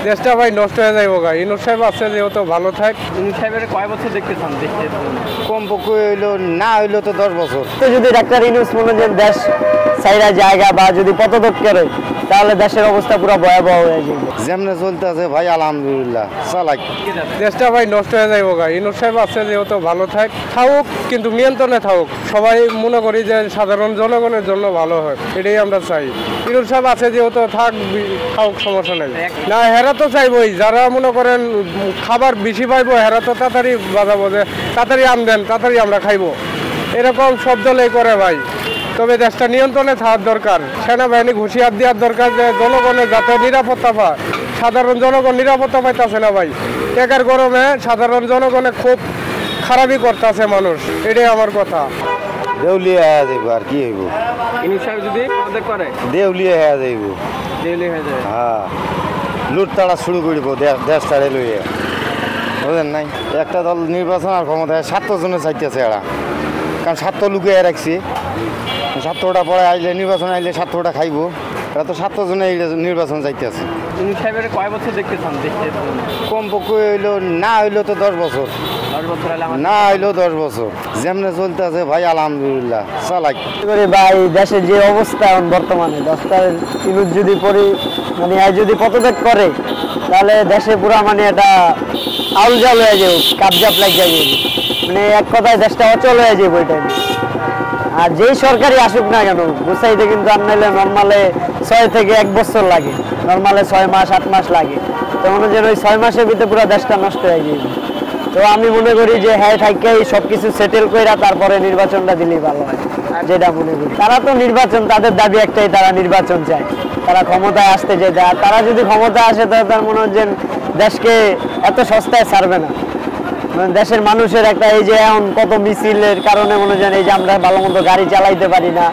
দেশটা ভাই নষ্ট হয়ে যাইব গা। ইনুস সাহেব আছে যেহেতু ভালো থাক। ইনুস সাহেবের কয় বছর দেখতে চান? কম পক্ষে হইলো না হইলো তো 10 বছর। তো যদি ডাক্তার ইনুস মনে যে দেশ সাইরা জায়গা বা যদি পদত্যাগ করে তাহলে দেশের অবস্থা পুরো ভয়াবহ হয়ে যাবে। যেমনে চলতেছে ভাই আলহামদুলিল্লাহ চালাই। দেশটা ভাই নষ্ট হয়ে যাইব গা। ইনুস সাহেব আছে যেহেতু ভালো থাক, থাকুক কিন্তু নিয়ন্ত্রণে থাকুক। সবাই মনে করি যে সাধারণ জনগণের জন্য ভালো হয়, এটাই আমরা চাই। ইনুস সাহেব আছে যেহেতু থাকুক, সমস্যা নেই। না হেরা তো চাইবই, যারা মনে করেন খাবার বেশি পাইবো হেরা তো তাড়াতাড়ি বাজাবো যে তাড়াতাড়ি আমদেন, তাড়াতাড়ি আমরা খাইবো, এরকম সব দলেই করে ভাই। তবে দেশটা নিয়ন্ত্রণে থাকার দরকার, সেনাবাহিনী ঘুষিয়ার দেওয়ার দরকার যে জনগণের যাতে নিরাপত্তা পায়। সাধারণ জনগণ নিরাপত্তা পাইতেছে না ভাই, টাকার গরমে সাধারণ জনগণে খুব খারাপই করতেছে মানুষ, এটাই আমার কথা। দেউলিয়া হয়ে যাইব আর কি হইব। ইনুস সাহেব যদি পদত্যাগ করে দেউলিয়া হয়ে যাইব। জেলে হয়ে যাবে। হ্যাঁ, লুটতাড়া শুরু করিব দেশ তাড়ে লইয়া, বুঝলেন নাই? একটা দল নির্বাচন আর ক্ষমতায় 7 জনে চাইতেছে এরা, কারণ 7 লুকিয়ে রাখছি। 7টা পরে আইলে নির্বাচন আইলে 7টা খাইব, এরা তো 7 জনে নির্বাচন চাইতেছে। ইনুস সাহেবের কয় বছর দেখতে চান? কম পক্ষে হইলো না হইলো তো 10 বছর। 10 বছর হলে আমার না হইলো 10 বছর। যেমনে চলতেছে ভাই আলহামদুলিল্লাহ চালাই। ভাই দেশের যে অবস্থা এখন বর্তমানে, দশটার ইনুস যদি মানে যদি পদত্যাগ করে তাহলে দেশে পুরা মানে একটা আউলজাল হয়ে যাবে, কাবজাপ লাগিয়ে যাবে। মানে এক কথায় দেশটা অচল হয়ে যাবে ওই টাইমে। আর যেই সরকারি আসুক না কেন গুছাইতে কিন্তু আনলে নর্মালে 6 থেকে 1 বছর লাগে, নর্মালে 6 মাস 8 মাস লাগে। তো মনে হয় ওই 6 মাসের ভিতরে পুরো দেশটা নষ্ট হয়ে যাবে। তো আমি মনে করি যে হ্যাঁ থাকেই সব কিছু সেটেল করে তারপরে নির্বাচনটা দিলেই ভালো হয়, যেটা মনে করি। তারা তো নির্বাচন, তাদের দাবি একটাই, তারা নির্বাচন চায়, তারা ক্ষমতায় আসতে চায়। তারা যদি ক্ষমতায় আসে তাহলে তার মনে হয় যে দেশকে এত সস্তায় ছাড়বে না। দেশের মানুষের একটা এই যে এখন কত মিছিলের কারণে মনে হয় এই যে আমরা ভালো মতো গাড়ি চালাইতে পারি না,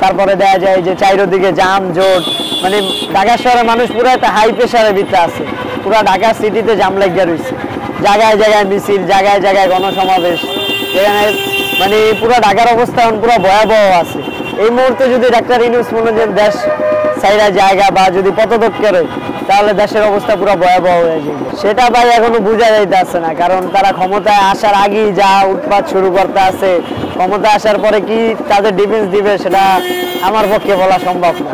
তারপরে দেখা যায় যে চারিদিকে জাম জোট, মানে ঢাকা শহরের মানুষ পুরো একটা হাই প্রেশারের ভিতরে আছে। পুরো ঢাকা সিটিতে জাম লাগিয়ে রয়েছে, জায়গায় জায়গায় মিছিল, জায়গায় জায়গায় গণসমাবেশ। এখানে মানে পুরো ঢাকার অবস্থা এখন পুরো ভয়াবহ আছে। এই মুহূর্তে যদি ডাক্তার ইনুস মনে যে দেশ সাইরা জায়গা বা যদি পদত্যাগ করে তাহলে দেশের অবস্থা পুরো ভয়াবহ হয়ে যাবে। সেটা ভাই এখনো বোঝা যাইতে আসছে না, কারণ তারা ক্ষমতায় আসার আগেই যা উৎপাত শুরু করতে আছে, ক্ষমতায় আসার পরে কি তাদের ডিফেন্স দিবে সেটা আমার পক্ষে বলা সম্ভব না।